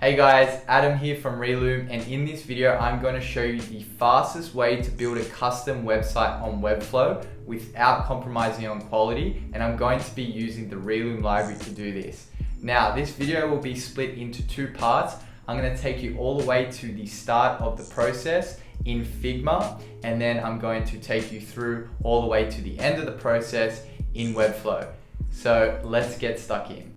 Hey guys, Adam here from Relume, and in this video I'm going to show you the fastest way to build a custom website on Webflow without compromising on quality, and I'm going to be using the Relume library to do this. Now this video will be split into two parts. I'm going to take you all the way to the start of the process in Figma, and then I'm going to take you through all the way to the end of the process in Webflow. So let's get stuck in.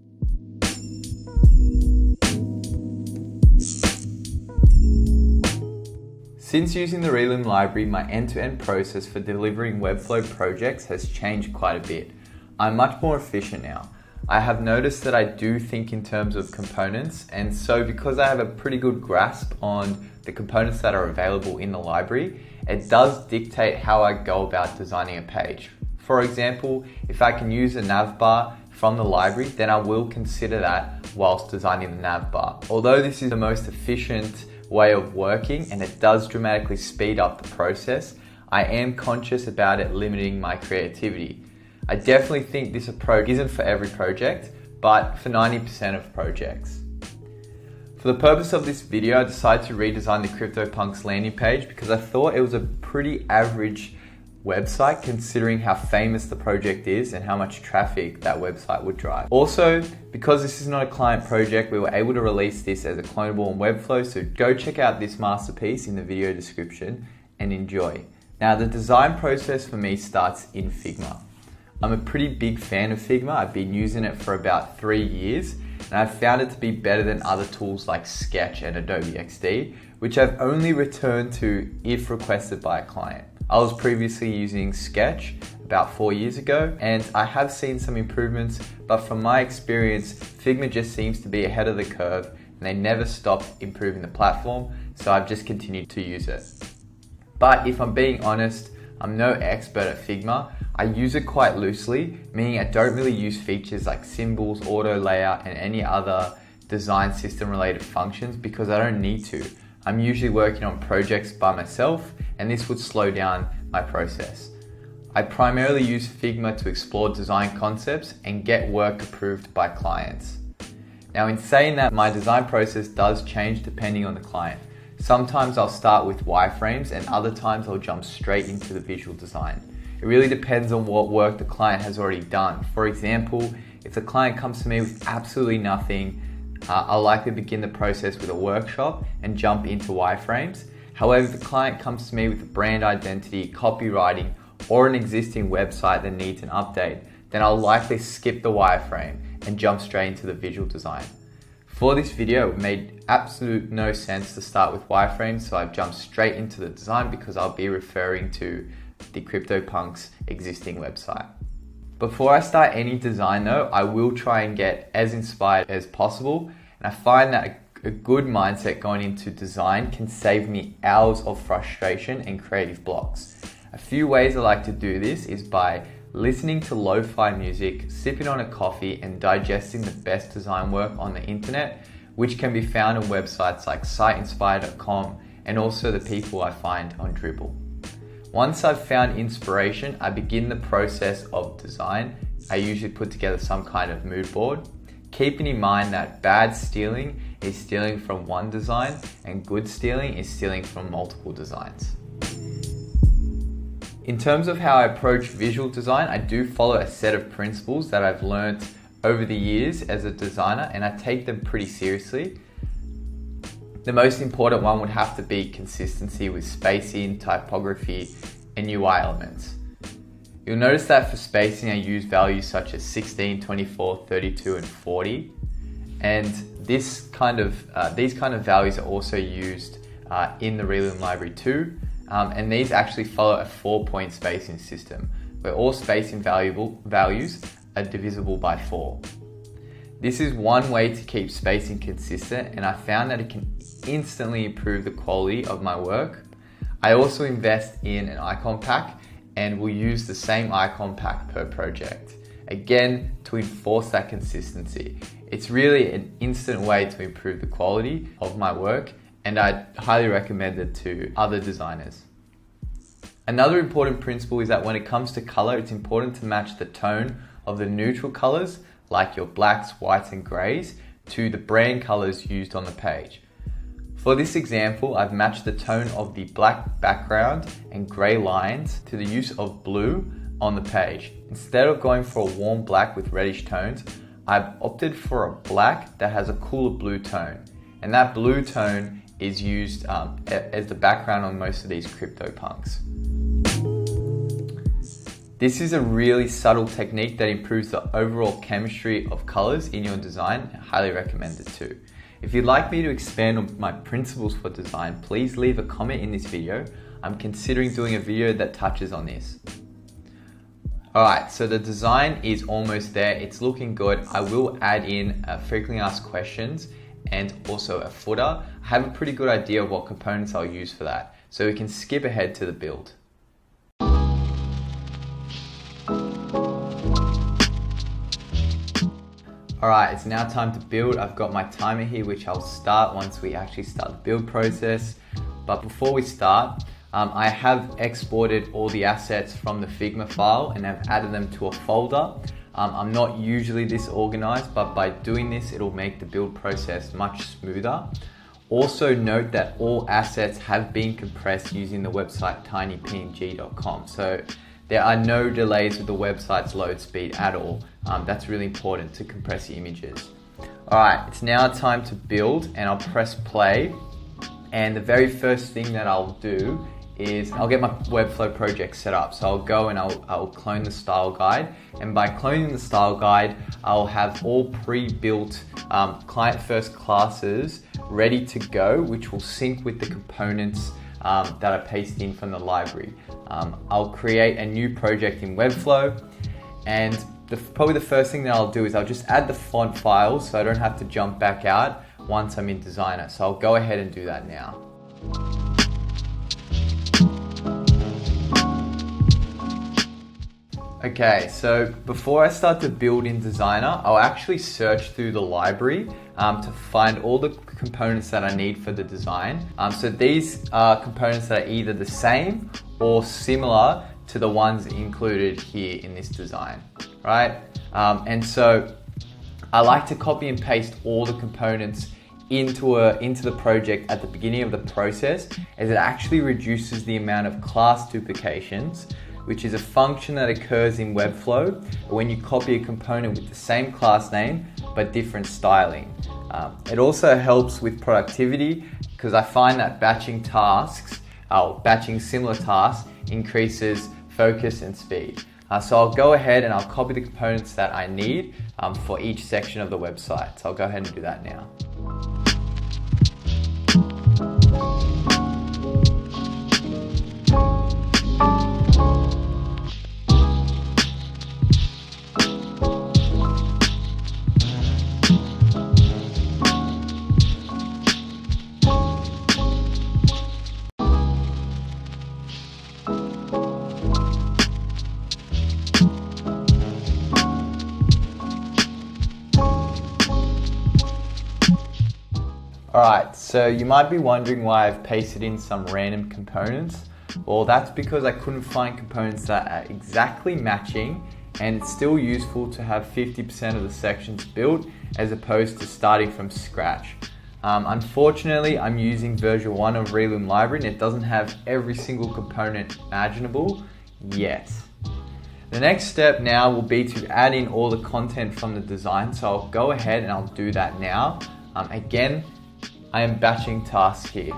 Since using the Relume library, my end-to-end process for delivering Webflow projects has changed quite a bit. I'm much more efficient now. I have noticed that I do think in terms of components, and so because I have a pretty good grasp on the components that are available in the library, it does dictate how I go about designing a page. For example, if I can use a nav bar from the library, then I will consider that whilst designing the nav bar. Although this is the most efficient way of working and it does dramatically speed up the process, I am conscious about it limiting my creativity. I definitely think this approach isn't for every project, but for 90% of projects. For the purpose of this video, I decided to redesign the CryptoPunks landing page because I thought it was a pretty average website considering how famous the project is and how much traffic that website would drive. Also, because this is not a client project, we were able to release this as a clonable on Webflow, so go check out this masterpiece in the video description and enjoy. Now, the design process for me starts in Figma. I'm a pretty big fan of Figma. I've been using it for about 3 years, and I've found it to be better than other tools like Sketch and Adobe XD, which I've only returned to if requested by a client. I was previously using Sketch about 4 years ago, and I have seen some improvements, but from my experience, Figma just seems to be ahead of the curve and they never stopped improving the platform, so I've just continued to use it. But if I'm being honest, I'm no expert at Figma. I use it quite loosely, meaning I don't really use features like symbols, auto layout, and any other design system related functions because I don't need to. I'm usually working on projects by myself, and this would slow down my process. I primarily use Figma to explore design concepts and get work approved by clients. Now, in saying that, my design process does change depending on the client. Sometimes I'll start with wireframes and other times I'll jump straight into the visual design. It really depends on what work the client has already done. For example, if the client comes to me with absolutely nothing, I'll likely begin the process with a workshop and jump into wireframes. However, if the client comes to me with a brand identity, copywriting, or an existing website that needs an update, then I'll likely skip the wireframe and jump straight into the visual design. For this video, it made absolute no sense to start with wireframes, so I've jumped straight into the design because I'll be referring to the CryptoPunks existing website. Before I start any design though, I will try and get as inspired as possible, and I find that a good mindset going into design can save me hours of frustration and creative blocks. A few ways I like to do this is by listening to lo-fi music, sipping on a coffee, and digesting the best design work on the internet, which can be found on websites like siteinspire.com and also the people I find on Dribble. Once I've found inspiration, I begin the process of design. I usually put together some kind of mood board, keeping in mind that bad stealing is stealing from one design and good stealing is stealing from multiple designs. In terms of how I approach visual design, I do follow a set of principles that I've learned over the years as a designer, and I take them pretty seriously. The most important one would have to be consistency with spacing, typography, and UI elements. You'll notice that for spacing, I use values such as 16, 24, 32, and 40. And these kind of values are also used in the Relume library too. And these actually follow a 4-point spacing system, where all spacing values are divisible by 4. This is one way to keep spacing consistent, and I found that it can instantly improve the quality of my work. I also invest in an icon pack and will use the same icon pack per project, again to enforce that consistency. It's really an instant way to improve the quality of my work, and I highly recommend it to other designers. Another important principle is that when it comes to color, it's important to match the tone of the neutral colors like your blacks, whites, and grays to the brand colors used on the page. For this example, I've matched the tone of the black background and gray lines to the use of blue on the page. Instead of going for a warm black with reddish tones, I've opted for a black that has a cooler blue tone. And that blue tone is used as the background on most of these CryptoPunks. This is a really subtle technique that improves the overall chemistry of colors in your design. I highly recommend it too. If you'd like me to expand on my principles for design, please leave a comment in this video. I'm considering doing a video that touches on this. Alright, so the design is almost there. It's looking good. I will add in frequently asked questions and also a footer. I have a pretty good idea of what components I'll use for that. So we can skip ahead to the build. Alright, it's now time to build. I've got my timer here, which I'll start once we actually start the build process. But before we start, I have exported all the assets from the Figma file and have added them to a folder. I'm not usually this organized, but by doing this, it'll make the build process much smoother. Also note that all assets have been compressed using the website tinypng.com. So there are no delays with the website's load speed at all. That's really important to compress the images. All right, it's now time to build, and I'll press play. And the very first thing that I'll do is I'll get my Webflow project set up. So I'll go and I'll clone the style guide. And by cloning the style guide, I'll have all pre-built client first classes ready to go, which will sync with the components that I paste in from the library. I'll create a new project in Webflow, and probably the first thing that I'll do is I'll just add the font files so I don't have to jump back out once I'm in Designer. So I'll go ahead and do that now. Okay, so before I start to build in Designer, I'll actually search through the library to find all the components that I need for the design. So these are components that are either the same or similar to the ones included here in this design, right? And so I like to copy and paste all the components into the project at the beginning of the process, as it actually reduces the amount of class duplications, which is a function that occurs in Webflow when you copy a component with the same class name but different styling. It also helps with productivity, because I find that batching similar tasks increases focus and speed. So I'll go ahead and I'll copy the components that I need for each section of the website. So I'll go ahead and do that now. Alright, so you might be wondering why I've pasted in some random components. Well, that's because I couldn't find components that are exactly matching, and it's still useful to have 50% of the sections built as opposed to starting from scratch. Unfortunately, I'm using version 1 of Relume library and it doesn't have every single component imaginable yet. The next step now will be to add in all the content from the design, so I'll go ahead and I'll do that now. Again, I am batching tasks here.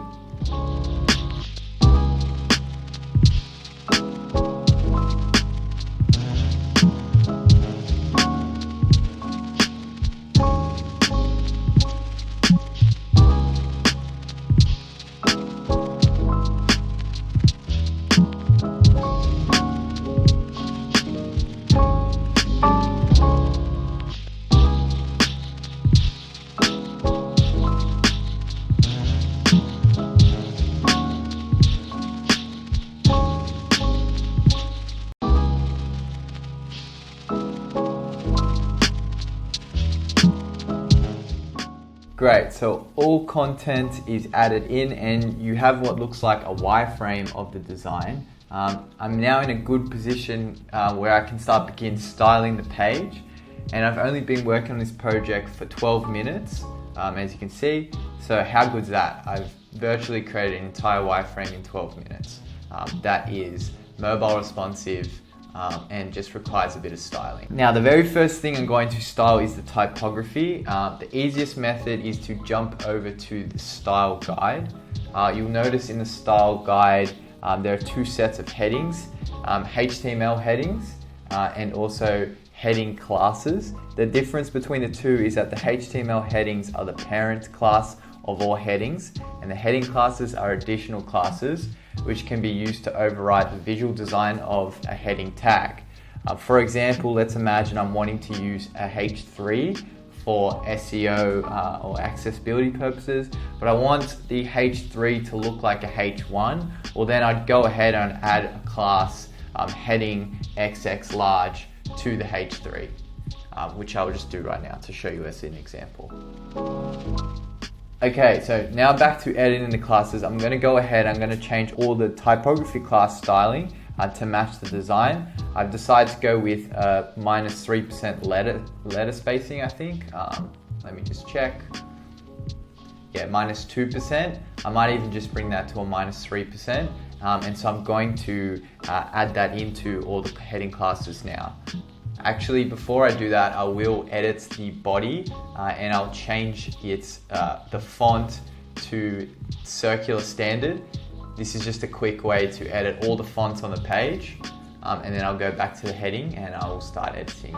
Great, so all content is added in and you have what looks like a wireframe of the design. I'm now in a good position where I can begin styling the page. and I've only been working on this project for 12 minutes, as you can see. So how good's that? I've virtually created an entire wireframe in 12 minutes. That is mobile responsive, and just requires a bit of styling. Now, the very first thing I'm going to style is the typography. The easiest method is to jump over to the style guide. You'll notice in the style guide, there are two sets of headings, HTML headings, and also heading classes. The difference between the two is that the HTML headings are the parent class of all headings, and the heading classes are additional classes which can be used to override the visual design of a heading tag. For example, let's imagine I'm wanting to use a H3 for SEO or accessibility purposes, but I want the H3 to look like a H1. Well, then I'd go ahead and add a class heading XX large to the H3, which I'll just do right now to show you as an example. Okay, so now back to editing the classes. I'm going to go ahead, I'm going to change all the typography class styling to match the design. I've decided to go with -3% letter spacing, I think. Let me just check. Yeah, -2%. I might even just bring that to a -3%. And so I'm going to add that into all the heading classes now. Actually, before I do that, I will edit the body and I'll change the font to circular standard. This is just a quick way to edit all the fonts on the page, and then I'll go back to the heading and I will start editing.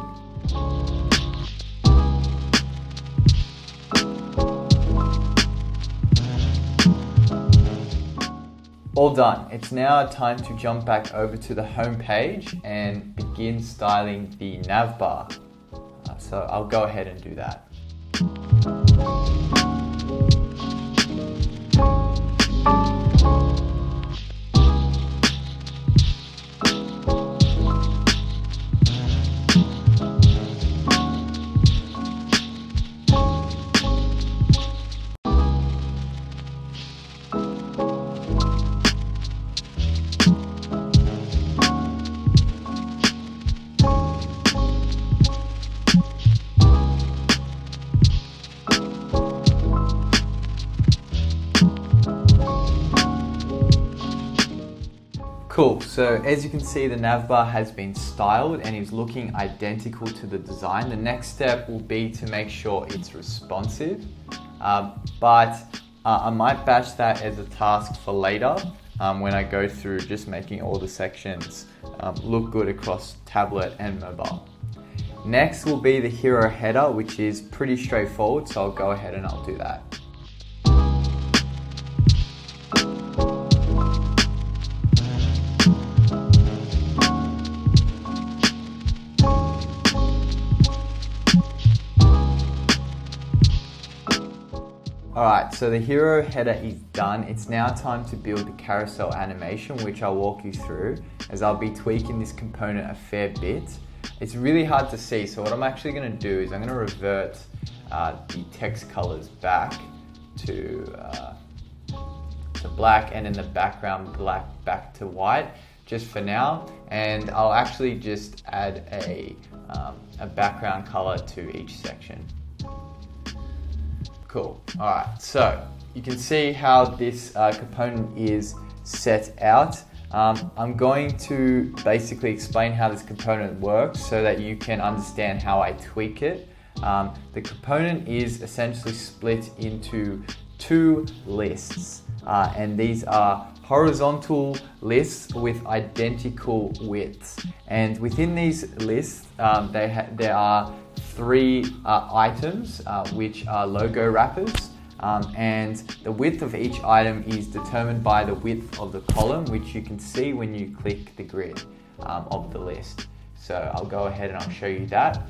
All done. It's now time to jump back over to the home page and begin styling the nav bar. So I'll go ahead and do that. Cool, so as you can see, the navbar has been styled and is looking identical to the design. The next step will be to make sure it's responsive, but I might batch that as a task for later when I go through just making all the sections look good across tablet and mobile. Next will be the hero header, which is pretty straightforward, so I'll go ahead and I'll do that. Alright, so the hero header is done. It's now time to build the carousel animation, which I'll walk you through as I'll be tweaking this component a fair bit. It's really hard to see, so what I'm actually going to do is I'm going to revert the text colors back to black, and in the background black back to white, just for now. And I'll actually just add a background color to each section. Cool. All right, so you can see how this component is set out. I'm going to basically explain how this component works so that you can understand how I tweak it. The component is essentially split into two lists, and these are horizontal lists with identical widths. And within these lists, there are three items, which are logo wrappers, and the width of each item is determined by the width of the column, which you can see when you click the grid of the list. So I'll go ahead and I'll show you that.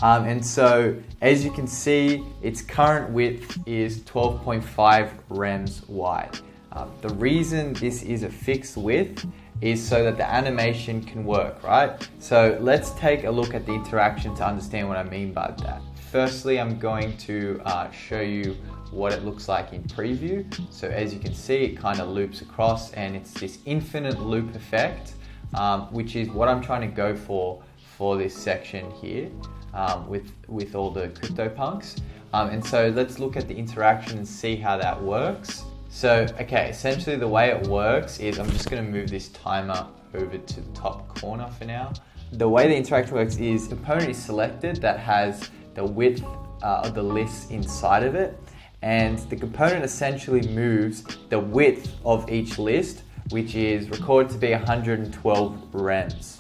And so as you can see, its current width is 12.5 rems wide. The reason this is a fixed width is so that the animation can work, right? So let's take a look at the interaction to understand what I mean by that. Firstly, I'm going to show you what it looks like in preview. So as you can see, it kind of loops across, and it's this infinite loop effect, which is what I'm trying to go for for this section here with all the CryptoPunks. And so let's look at the interaction and see how that works. So, okay, essentially the way it works is, I'm just gonna move this timer over to the top corner for now. The way the interaction works is, the component is selected that has the width of the list inside of it, and the component essentially moves the width of each list, which is recorded to be 112 rems,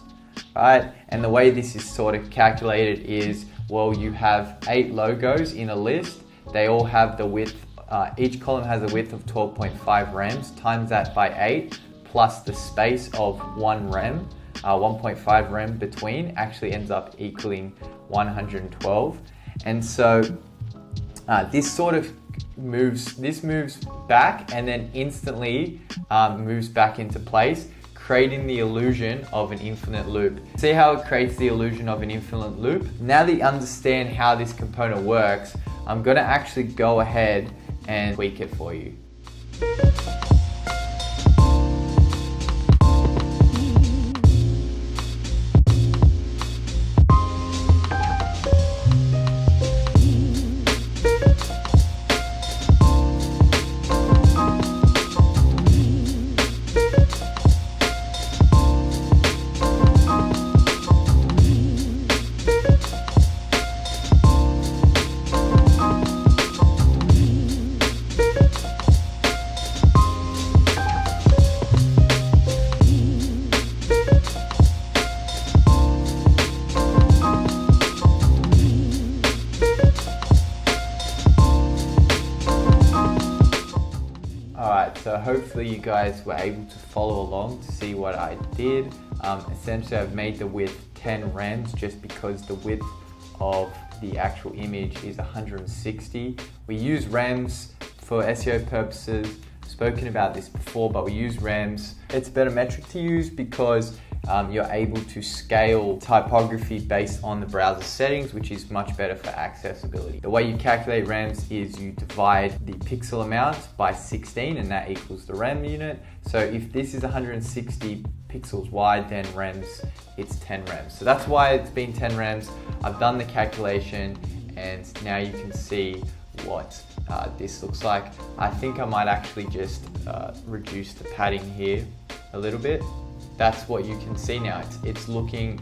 right? And the way this is sort of calculated is, well, you have 8 logos in a list. They all have the width, each column has a width of 12.5 rems, times that by 8, plus the space of 1 rem, 1.5 rem between, actually ends up equaling 112. And so this sort of moves back and then instantly moves back into place, creating the illusion of an infinite loop. See how it creates the illusion of an infinite loop? Now that you understand how this component works, I'm gonna actually go ahead and tweak it for you. So hopefully you guys were able to follow along to see what I did. Essentially I've made the width 10 rems just because the width of the actual image is 160. We use rems for SEO purposes. I've spoken about this before, but we use rems. It's a better metric to use because you're able to scale typography based on the browser settings, which is much better for accessibility. The way you calculate rems is you divide the pixel amount by 16 and that equals the rem unit. So if this is 160 pixels wide, then rems, it's 10 rems. So that's why it's been 10 rems. I've done the calculation and now you can see what this looks like. I think I might actually just reduce the padding here a little bit. That's what you can see now. It's looking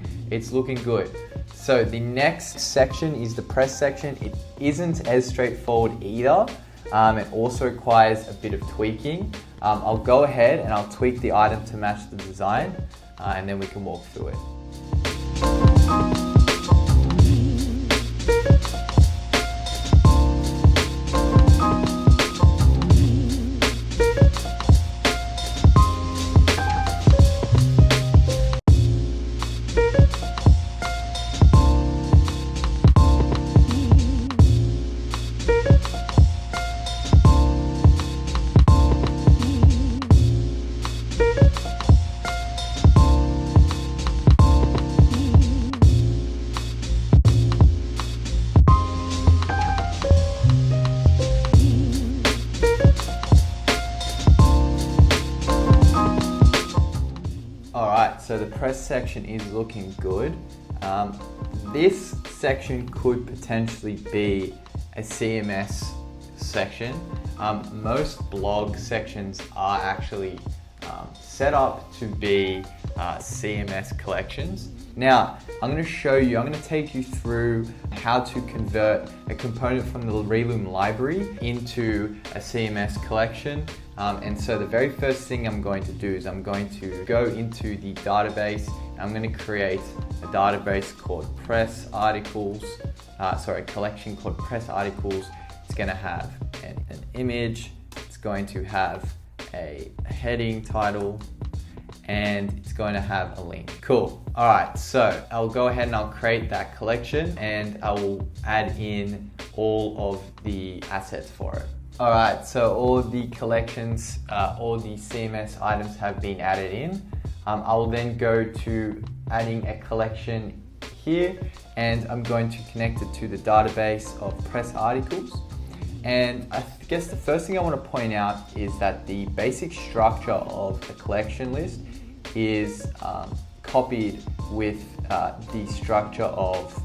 good. So the next section is the press section. It isn't as straightforward either. It also requires a bit of tweaking. I'll go ahead and I'll tweak the item to match the design, and then we can walk through it. So the press section is looking good. This section could potentially be a CMS section. Most blog sections are actually set up to be CMS collections. Now, I'm going to take you through how to convert a component from the Relume library into a CMS collection. And so the very first thing I'm going to do is I'm going to go into the database. I'm going to create a database called Press Articles, a collection called Press Articles. It's going to have an image, it's going to have a heading title, and it's going to have a link. Cool. All right, so I'll go ahead and I'll create that collection and I will add in all of the assets for it. All right, so all the collections, all the CMS items have been added in. I will then go to adding a collection here and I'm going to connect it to the database of Press Articles. And I guess the first thing I want to point out is that the basic structure of a collection list is copied with the structure of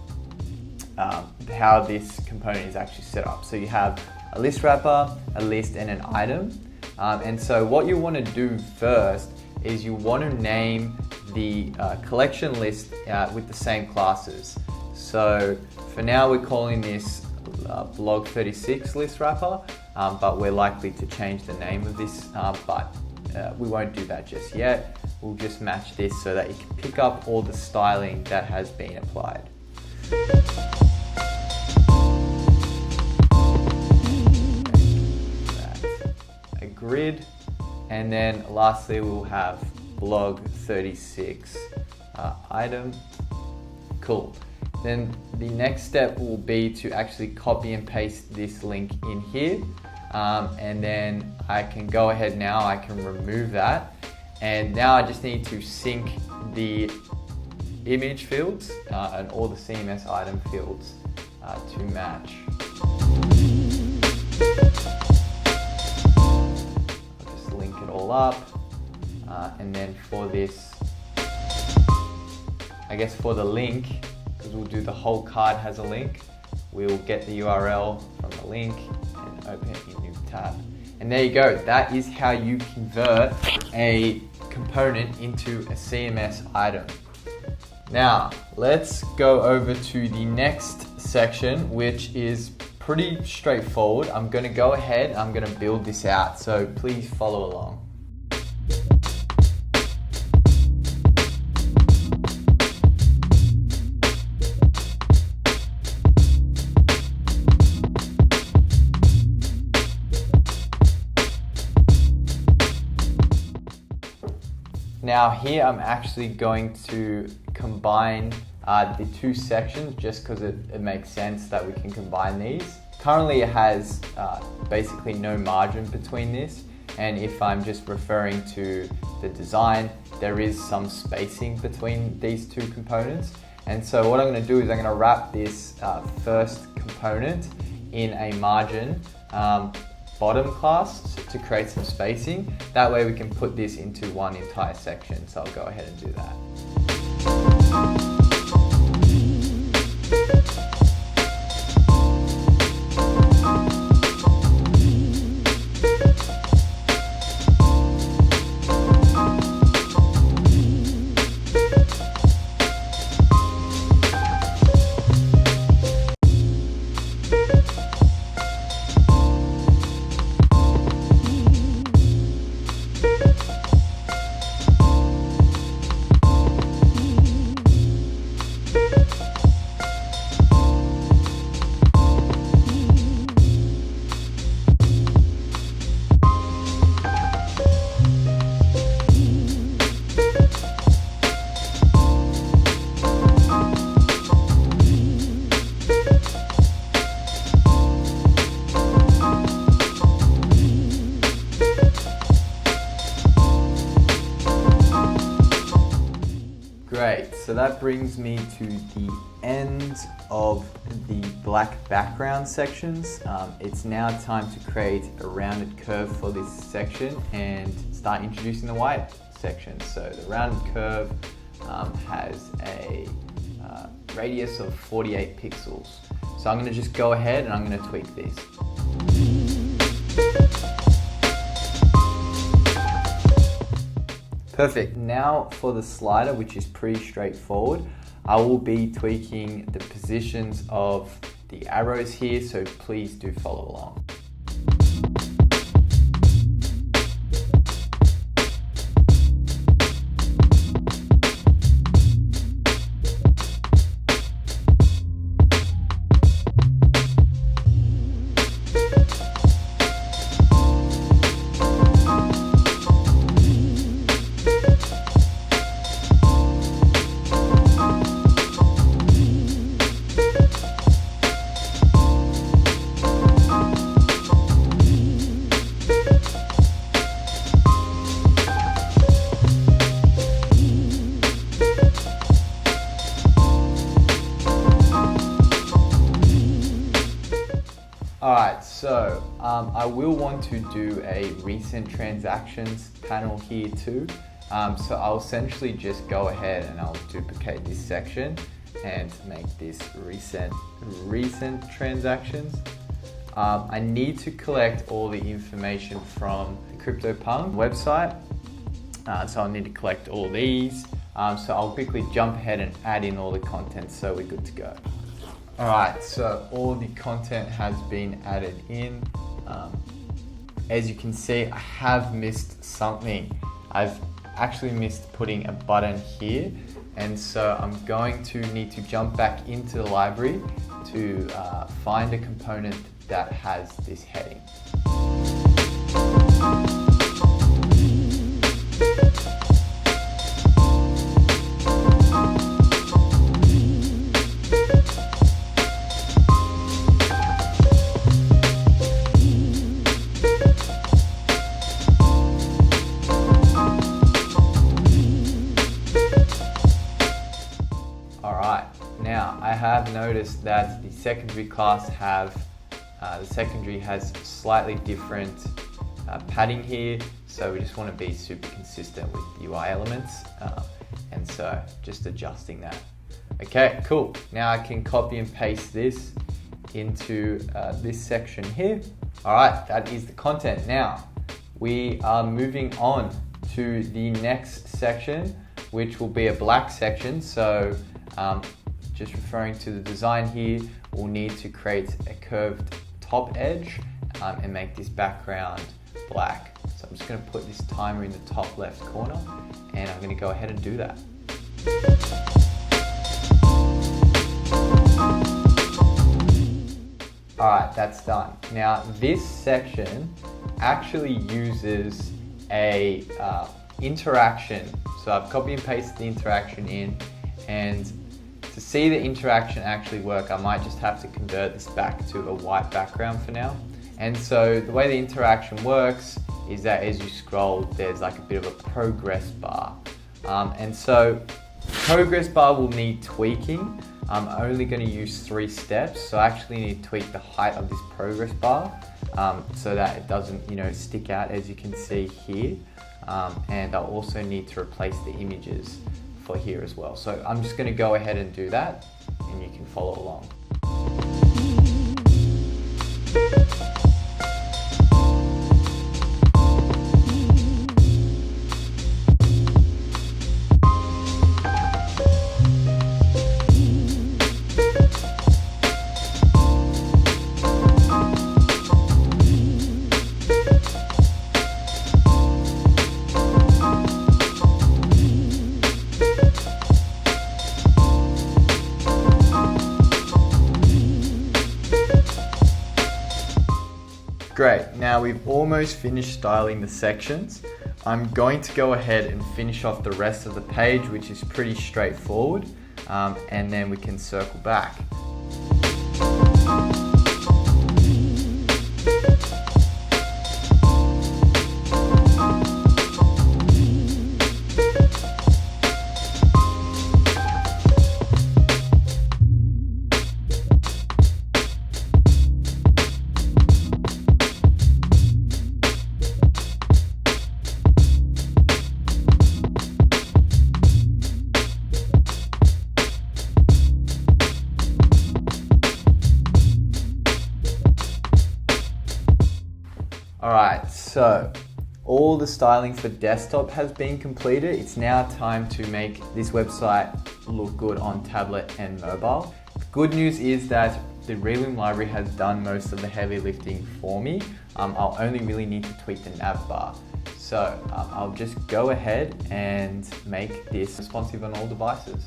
how this component is actually set up. So you have a list wrapper, a list, and an item. And so what you want to do first is you want to name the collection list with the same classes. So for now we're calling this blog 36 list wrapper, but we're likely to change the name of this, but we won't do that just yet. We'll just match this so that you can pick up all the styling that has been applied. A grid, and then lastly we'll have blog 36 item. Cool. Then the next step will be to actually copy and paste this link in here. And then I can go ahead now, I can remove that. And now I just need to sync the image fields and all the CMS item fields to match. I'll just link it all up. And then for this, I guess for the link, because we'll do the whole card has a link, we'll get the URL from the link and open it in a new tab. And there you go, that is how you convert a component into a CMS item. Now, let's go over to the next section, which is pretty straightforward. I'm gonna go ahead, I'm gonna build this out, so please follow along. Now here I'm actually going to combine the two sections just because it makes sense that we can combine these. Currently it has basically no margin between this, and if I'm just referring to the design, there is some spacing between these two components. And so what I'm going to do is I'm going to wrap this first component in a margin bottom class to create some spacing. That way we can put this into one entire section. So I'll go ahead and do that. Great, so that brings me to the end of the black background sections. It's now time to create a rounded curve for this section and start introducing the white section. So the rounded curve has a radius of 48 pixels. So I'm going to just go ahead and I'm going to tweak this. Perfect. Now for the slider, which is pretty straightforward, I will be tweaking the positions of the arrows here, so please do follow along. Alright, so I will want to do a recent transactions panel here too. So I'll essentially just go ahead and I'll duplicate this section and make this recent transactions. I need to collect all the information from the CryptoPunk website. So I'll need to collect all these. So I'll quickly jump ahead and add in all the content so we're good to go. All right, so all the content has been added in. As you can see, I have missed something. I've actually missed putting a button here. And so I'm going to need to jump back into the library to find a component that has this heading. Now I have noticed that the secondary class has slightly different padding here, so we just want to be super consistent with UI elements, and so just adjusting that. Okay, cool. Now I can copy and paste this into this section here. All right, that is the content. Now we are moving on to the next section, which will be a black section. So just referring to the design here, we'll need to create a curved top edge and make this background black. So I'm just going to put this timer in the top left corner, and I'm going to go ahead and do that. All right, that's done. Now this section actually uses a interaction. So I've copy and pasted the interaction in, and to see the interaction actually work, I might just have to convert this back to a white background for now. And so the way the interaction works is that as you scroll, there's like a bit of a progress bar. And so progress bar will need tweaking. I'm only going to use 3 steps. So I actually need to tweak the height of this progress bar so that it doesn't, stick out, as you can see here. And I'll also need to replace the images for here as well. So I'm just going to go ahead and do that, and you can follow along. Great, now we've almost finished styling the sections. I'm going to go ahead and finish off the rest of the page, which is pretty straightforward, and then we can circle back. Alright, so all the styling for desktop has been completed. It's now time to make this website look good on tablet and mobile. The good news is that the Relume library has done most of the heavy lifting for me. I'll only really need to tweak the nav bar. So I'll just go ahead and make this responsive on all devices.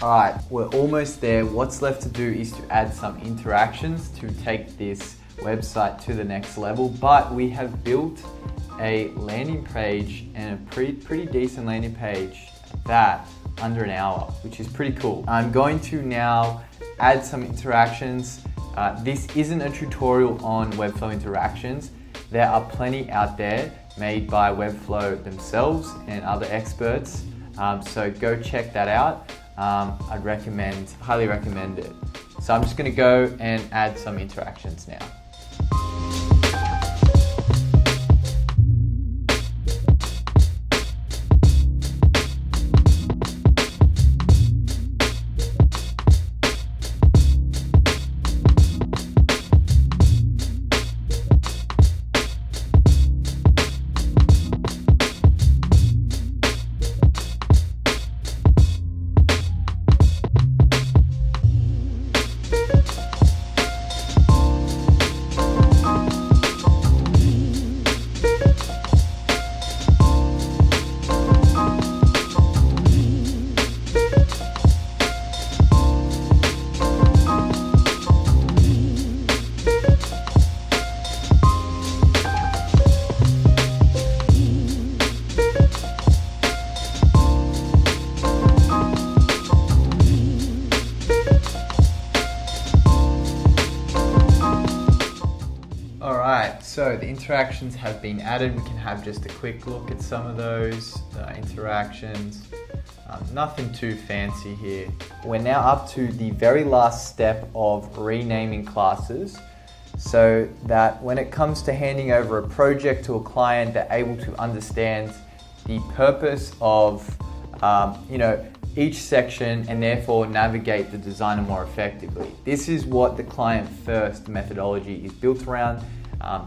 Alright, we're almost there. What's left to do is to add some interactions to take this website to the next level, but we have built a landing page and a pretty decent landing page that under an hour, which is pretty cool. I'm going to now add some interactions. This isn't a tutorial on Webflow interactions. There are plenty out there made by Webflow themselves and other experts. So go check that out. I'd highly recommend it. So I'm just gonna go and add some interactions now. Alright, so the interactions have been added. We can have just a quick look at some of those interactions. Nothing too fancy here. We're now up to the very last step of renaming classes so that when it comes to handing over a project to a client, they're able to understand the purpose of each section and therefore navigate the designer more effectively. This is what the client first methodology is built around,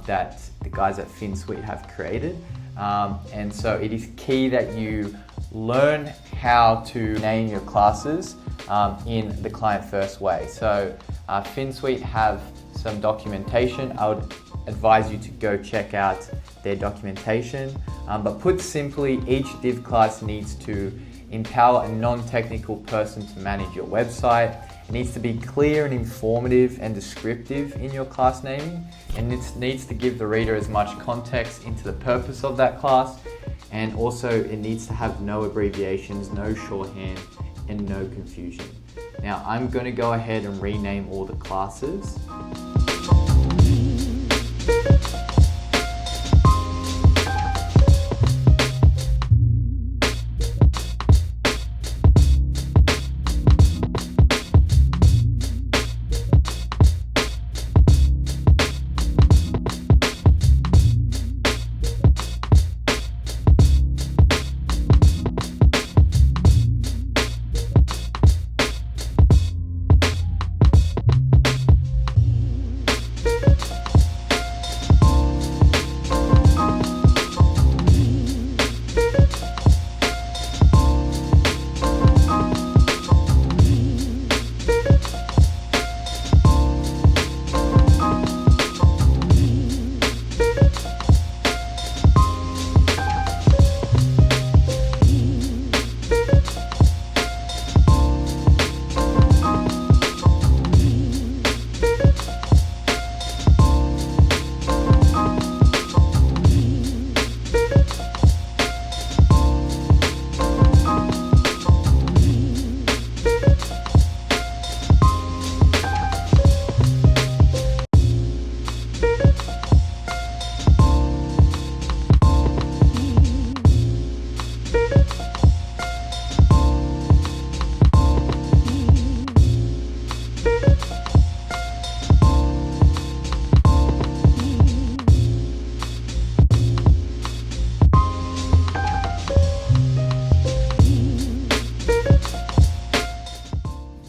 that the guys at FinSuite have created. And so it is key that you learn how to name your classes in the client first way. So FinSuite have some documentation. I would advise you to go check out their documentation. But put simply, each div class needs to empower a non-technical person to manage your website. It needs to be clear and informative and descriptive in your class naming, and it needs to give the reader as much context into the purpose of that class, and also it needs to have no abbreviations, no shorthand, and no confusion. Now I'm going to go ahead and rename all the classes.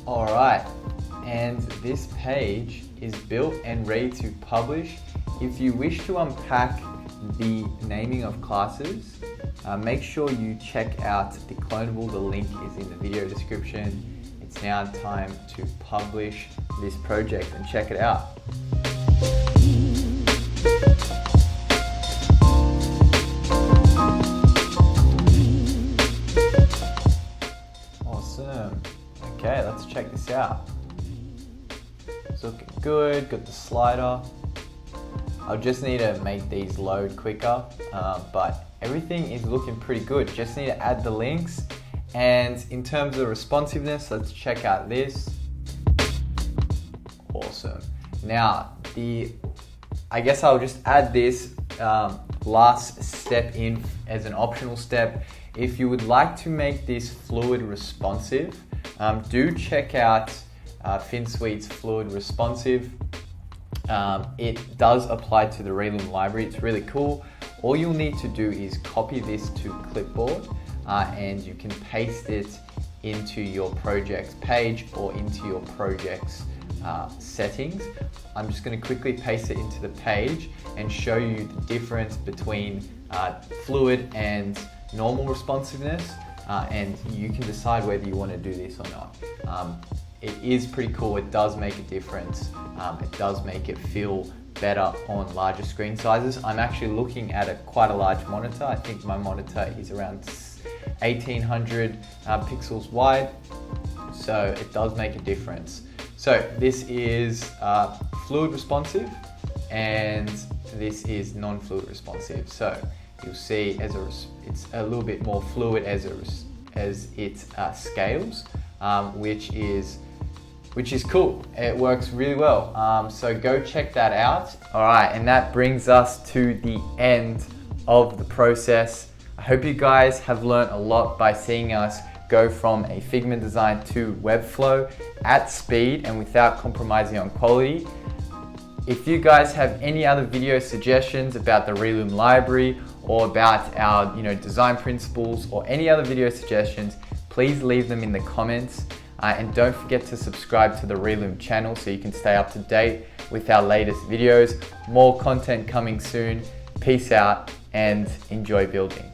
Alright, and this page is built and ready to publish. If you wish to unpack the naming of classes, make sure you check out the clonable. The link is in the video description. It's now time to publish this project and check it out. Awesome. Okay, let's check this out. It's looking good, got the slider. I'll just need to make these load quicker, but everything is looking pretty good. Just need to add the links. And in terms of responsiveness, let's check out this. Awesome. Now, I guess I'll just add this last step in as an optional step. If you would like to make this fluid responsive, do check out FinSuite's Fluid Responsive. It does apply to the Relume library. It's really cool. All you'll need to do is copy this to clipboard and you can paste it into your project's page or into your project's settings. I'm just going to quickly paste it into the page and show you the difference between fluid and normal responsiveness, and you can decide whether you want to do this or not. It is pretty cool. It does make a difference. It does make it feel better on larger screen sizes. I'm actually looking at quite a large monitor. I think my monitor is around 1800 pixels wide, so it does make a difference. So this is fluid responsive and this is non-fluid responsive. So you'll see it's a little bit more fluid as it scales, which is cool. It works really well. So go check that out. All right, and that brings us to the end of the process. I hope you guys have learned a lot by seeing us go from a Figma design to Webflow at speed and without compromising on quality. If you guys have any other video suggestions about the Relume library or about our design principles or any other video suggestions, please leave them in the comments. And don't forget to subscribe to the Relume channel so you can stay up to date with our latest videos. More content coming soon. Peace out and enjoy building.